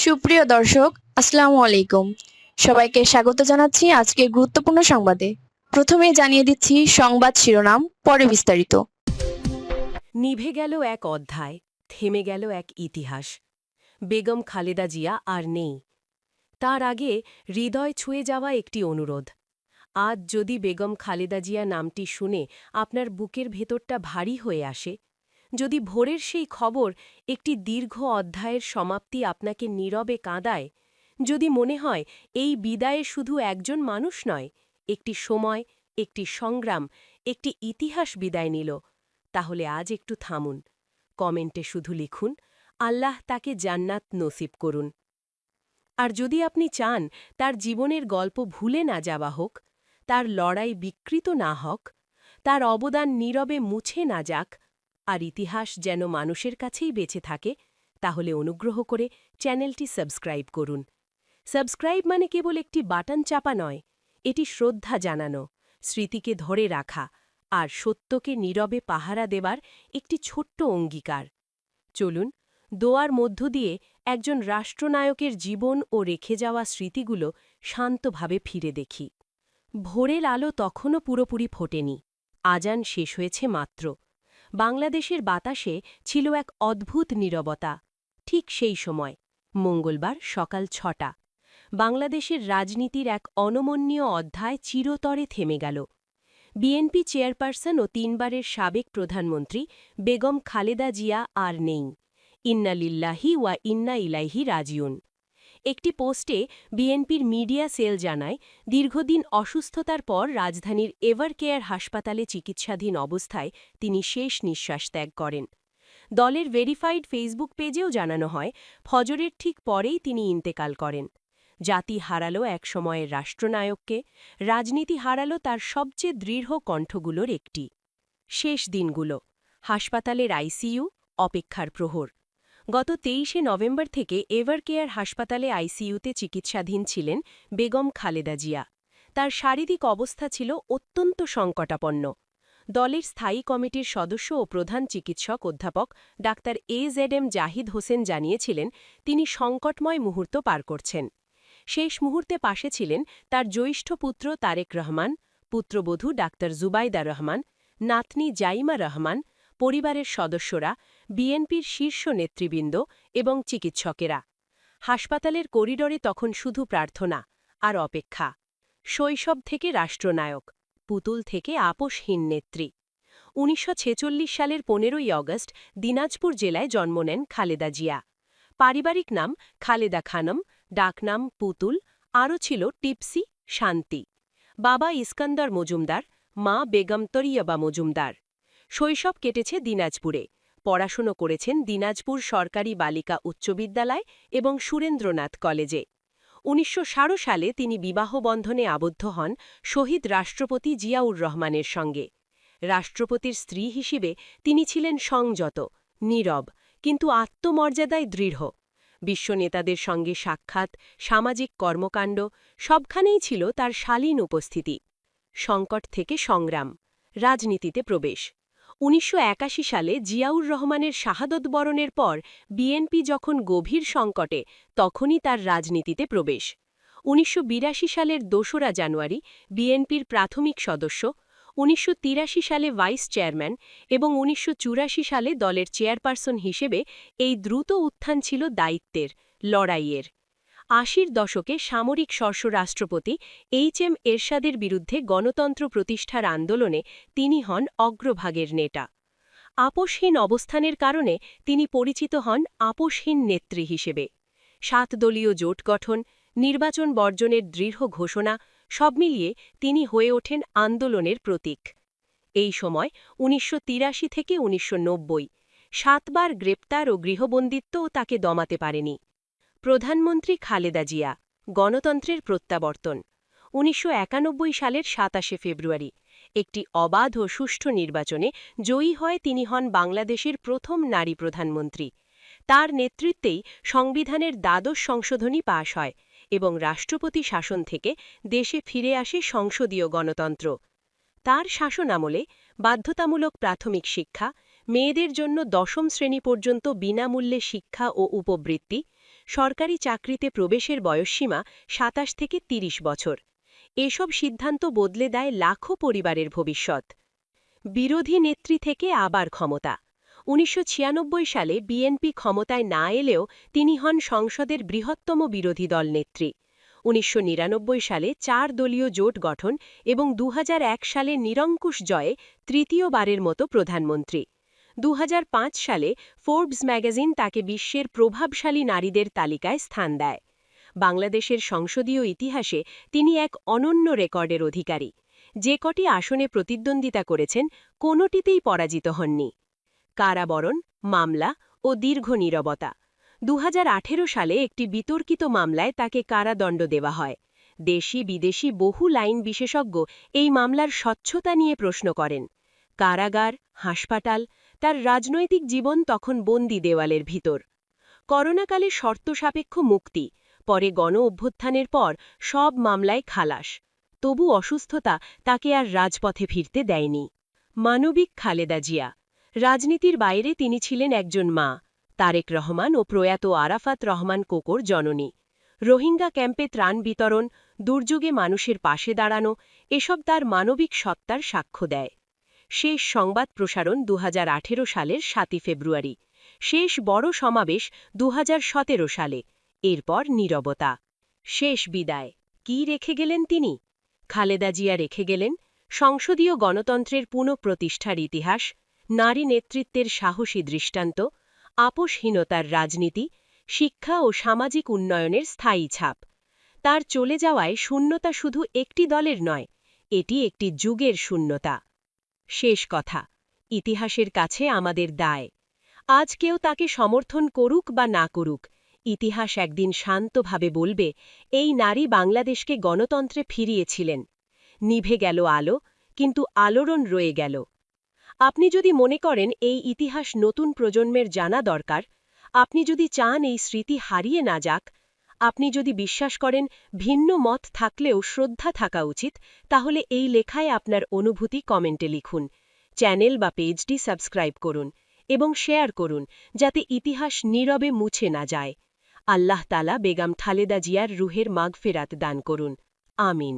সুপ্রিয় দর্শক, আসসালামু আলাইকুম। সবাইকে স্বাগত জানাচ্ছি আজকের গুরুত্বপূর্ণ সংবাদে। প্রথমে জানিয়ে দিচ্ছি সংবাদ শিরোনাম, পরে বিস্তারিত। নিভে গেল এক অধ্যায়, থেমে গেল এক ইতিহাস। বেগম খালেদা জিয়া আর নেই। তার আগে হৃদয় ছুঁয়ে যাওয়া একটি অনুরোধ। আজ যদি বেগম খালেদা জিয়া নামটি শুনে আপনার বুকের ভেতরটা ভারী হয়ে আসে, যদি ভোরের সেই খবর একটি দীর্ঘ অধ্যায়ের সমাপ্তি আপনাকে নীরবে কাঁদায়, যদি মনে হয় এই বিদায়ে শুধু একজন মানুষ নয়, একটি সময়, একটি সংগ্রাম, একটি ইতিহাস বিদায় নিল, তাহলে আজ একটু থামুন। কমেন্টে শুধু লিখুন, আল্লাহ তাকে জান্নাত নসিব করুন। আর যদি আপনি চান তার জীবনের গল্প ভুলে না যাওয়া হোক, তার লড়াই বিকৃত না হোক, তার অবদান নীরবে মুছে না যাক, আর ইতিহাস যেন মানুষের কাছেই বেঁচে থাকে, তাহলে অনুগ্রহ করে চ্যানেলটি সাবস্ক্রাইব করুন। সাবস্ক্রাইব মানে কেবল একটি বাটন চাপা নয়, এটি শ্রদ্ধা জানানো, স্মৃতিকে ধরে রাখা আর সত্যকে নীরবে পাহারা দেবার একটি ছোট্ট অঙ্গীকার। চলুন, দোয়ার মধ্য দিয়ে একজন রাষ্ট্রনায়কের জীবন ও রেখে যাওয়া স্মৃতিগুলো শান্তভাবে ফিরে দেখি। ভোরের আলো তখনও পুরোপুরি ফোটেনি। আজান শেষ হয়েছে মাত্র। বাংলাদেশের বাতাসে ছিল এক অদ্ভুত নীরবতা। ঠিক সেই সময়, মঙ্গলবার সকাল ৬টা, বাংলাদেশের রাজনীতির এক অনমনীয় অধ্যায় চিরতরে থেমে গেল। বিএনপি চেয়ারপারসন ও ৩বারের সাবেক প্রধানমন্ত্রী বেগম খালেদা জিয়া আর নেই। ইন্না লিল্লাহি ওয়া ইন্না ইলাইহি রাজিউন। একটি পোস্টে বিএনপির মিডিয়া সেল জানায়, দীর্ঘদিন অসুস্থতার পর রাজধানীর এভারকেয়ার হাসপাতালে চিকিৎসাধীন অবস্থায় তিনি শেষ নিঃশ্বাস ত্যাগ করেন। দলের ভেরিফাইড ফেসবুক পেজেও জানানো হয়, ফজরের ঠিক পরেই তিনি ইন্তেকাল করেন। জাতি হারালো এক সময়ের রাষ্ট্রনায়ককে, রাজনীতি হারালো তার সবচেয়ে দৃঢ় কণ্ঠগুলোর একটি। শেষ দিনগুলো, হাসপাতালের আইসিইউ, অপেক্ষার প্রহর। গত ২৩শে নভেম্বর থেকে এভারকেয়ার হাসপাতালে আইসিইউতে চিকিৎসাধীন ছিলেন বেগম খালেদা জিয়া। তার শারীরিক অবস্থা ছিল অত্যন্ত সংকটাপন্ন। দলের স্থায়ী কমিটির সদস্য ও প্রধান চিকিৎসক অধ্যাপক ডাক্তার এজেডএম জাহিদ হোসেন জানিয়েছিলেন, তিনি সংকটময় মুহূর্ত পার করছেন। শেষ মুহূর্তে পাশে ছিলেন তার জ্যৈষ্ঠ পুত্র তারেক রহমান, পুত্রবধূ ডাক্তার জুবাইদা রহমান, নাতনি জাইমা রহমান, পরিবারের সদস্যরা, বিএনপির শীর্ষ নেতৃবৃন্দ এবং চিকিৎসকেরা। হাসপাতালের করিডরে তখন শুধু প্রার্থনা আর অপেক্ষা। শৈশব থেকে রাষ্ট্রনায়ক, পুতুল থেকে আপোষহীন নেত্রী। ১৯৪৬ সালের ১৫ই অগস্ট দিনাজপুর জেলায় জন্ম নেন খালেদা জিয়া। পারিবারিক নাম খালেদা খানম, ডাকনাম পুতুল, আরও ছিল টিপসি, শান্তি। বাবা ইস্কান্দার মজুমদার, মা বেগম তরিয়বা মজুমদার। শৈশব কেটেছে দিনাজপুরে। পড়াশুনো করেছেন দিনাজপুর সরকারি বালিকা উচ্চ বিদ্যালয় এবং সুরেন্দ্রনাথ কলেজে। ১৯১৬ সালে তিনি বিবাহবন্ধনে আবদ্ধ হন শহীদ রাষ্ট্রপতি জিয়াউর রহমানের সঙ্গে। রাষ্ট্রপতির স্ত্রী হিসেবে তিনি ছিলেন সংযত, নীরব, কিন্তু আত্মমর্যাদায় দৃঢ়। বিশ্ব নেতাদের সঙ্গে সাক্ষাৎ, সামাজিক কর্মকাণ্ড, সবখানেই ছিল তার শালীন উপস্থিতি। সংকট থেকে সংগ্রাম, রাজনীতিতে প্রবেশ। ১৯৮১ সালে জিয়াউর রহমানের শাহাদত বরণের পর বিএনপি যখন গভীর সংকটে, তখনই তার রাজনীতিতে প্রবেশ। ১৯৮২ সালের ২রা জানুয়ারি বিএনপির প্রাথমিক সদস্য, ১৯৮৩ সালে ভাইস চেয়ারম্যান এবং ১৯৮৪ সালে দলের চেয়ারপারসন হিসেবে এই দ্রুত উত্থান ছিল দায়িত্বের, লড়াইয়ের। ৮০-র দশকে সামরিক স্বরাষ্ট্রপতি এইচ.এম. এরশাদের বিরুদ্ধে গণতন্ত্র প্রতিষ্ঠার আন্দোলনে তিনি হন অগ্রভাগের নেতা। আপোষহীন অবস্থানের কারণে তিনি পরিচিত হন আপোষহীন নেত্রী হিসেবে। ৭ দলীয় জোট গঠন, নির্বাচন বর্জনের দৃঢ় ঘোষণা, সব মিলিয়ে তিনি হয়ে ওঠেন আন্দোলনের প্রতীক। এই সময় ১৯৮৩ থেকে ১৯৯০, ৭বার গ্রেপ্তার ও গৃহবন্দিত্বও তাকে দমাতে পারেনি। প্রধানমন্ত্রী খালেদা জিয়া, গণতন্ত্রের প্রত্যাবর্তন। ১৯৯১ সালের ২৭শে ফেব্রুয়ারি একটি অবাধ ও সুষ্ঠু নির্বাচনে জয়ী হয় তিনি হন বাংলাদেশের প্রথম নারী প্রধানমন্ত্রী। তার নেতৃত্বেই সংবিধানের দ্বাদশ সংশোধনী পাশ হয় এবং রাষ্ট্রপতি শাসন থেকে দেশে ফিরে আসে সংসদীয় গণতন্ত্র। তার শাসনামলে বাধ্যতামূলক প্রাথমিক শিক্ষা, মেয়েদের জন্য ১০ম শ্রেণী পর্যন্ত বিনামূল্যে শিক্ষা ও উপবৃত্তি, সরকারি চাকরিতে প্রবেশের বয়সসীমা ২৭ থেকে ৩০ বছর। এসব সিদ্ধান্ত বদলে দেয় লাখো পরিবারের ভবিষ্যৎ। বিরোধী নেত্রী থেকে আবার ক্ষমতা। ১৯৯৬ সালে বিএনপি ক্ষমতায় না এলেও তিনি হন সংসদের বৃহত্তম বিরোধী দল নেত্রী। ১৯৯৯ সালে ৪ দলীয় জোট গঠন এবং ২০০১ সালে নিরঙ্কুশ জয়ে তৃতীয়বারের মতো প্রধানমন্ত্রী। ২০০৫ সালে ফোর্বস ম্যাগাজিন তাকে বিশ্বের প্রভাবশালী নারীদের তালিকায় স্থান দেয়। বাংলাদেশের সংসদীয় ইতিহাসে তিনি এক অনন্য রেকর্ডের অধিকারী। যে কটি আসনে প্রতিদ্বন্দ্বিতা করেছেন, কোনোটিতেই পরাজিত হননি। কারাবরণ, মামলা ও দীর্ঘ নীরবতা। ২০১৮ সালে একটি বিতর্কিত মামলায় তাকে কারাদণ্ড দেওয়া হয়। দেশি বিদেশি বহু লাইন বিশেষজ্ঞ এই মামলার স্বচ্ছতা নিয়ে প্রশ্ন করেন। কারাগার, হাসপাতাল, তার রাজনৈতিক জীবন তখন বন্দি দেওয়ালের ভিতর। করোনাকালে শর্তসাপেক্ষ মুক্তি, পরে গণ-অভ্যুত্থানের পর সব মামলায় খালাস। তবু অসুস্থতা তাকে আর রাজপথে ফিরতে দেয়নি। মানবিক খালেদা জিয়া। রাজনীতির বাইরে তিনি ছিলেন একজন মা, তারেক রহমান ও প্রয়াত আরাফাত রহমান কোকোর জননী। রোহিঙ্গা ক্যাম্পে ত্রাণ বিতরণ, দুর্যোগে মানুষের পাশে দাঁড়ানো, এসব তার মানবিক সত্তার সাক্ষ্য দেয়। শেষ সংবাদ প্রসারণ ২০১৮ সালের ৭ ফেব্রুয়ারি। শেষ বড় সমাবেশ ২০১৭ সালে। এরপর নীরবতা। শেষ বিদায়। কি রেখে গেলেন তিনি? খালেদা জিয়া রেখে গেলেন সংসদীয় গণতন্ত্রের পুনঃপ্রতিষ্ঠার ইতিহাস, নারী নেতৃত্বের সাহসী দৃষ্টান্ত, আপোষহীনতার রাজনীতি, শিক্ষা ও সামাজিক উন্নয়নের স্থায়ী ছাপ। তার চলে যাওয়ায় শূন্যতা শুধু একটি দলের নয়, এটি একটি যুগের শূন্যতা। শেষ কথা, ইতিহাসের কাছে আমাদের দায়। আজ কেউ তাকে সমর্থন করুক বা না করুক, ইতিহাস একদিন শান্তভাবে বলবে, এই নারী বাংলাদেশকে গণতন্ত্রে ফিরিয়েছিলেন। নিভে গেল আলো, কিন্তু আলোড়ন রয়ে গেল। আপনি যদি মনে করেন এই ইতিহাস নতুন প্রজন্মের জানা দরকার, আপনি যদি চান এই স্মৃতি হারিয়ে না যাক, আপনি যদি বিশ্বাস করেন ভিন্ন মত থাকলেও শ্রদ্ধা থাকা উচিত, তাহলে এই লেখায় আপনার অনুভূতি কমেন্টে লিখুন। চ্যানেল বা পেজটি সাবস্ক্রাইব করুন এবং শেয়ার করুন, যাতে ইতিহাস নীরবে মুছে না যায়। আল্লাহ তাআলা বেগম খালেদা জিয়ার রুহের মাগফিরাত দান করুন। আমিন।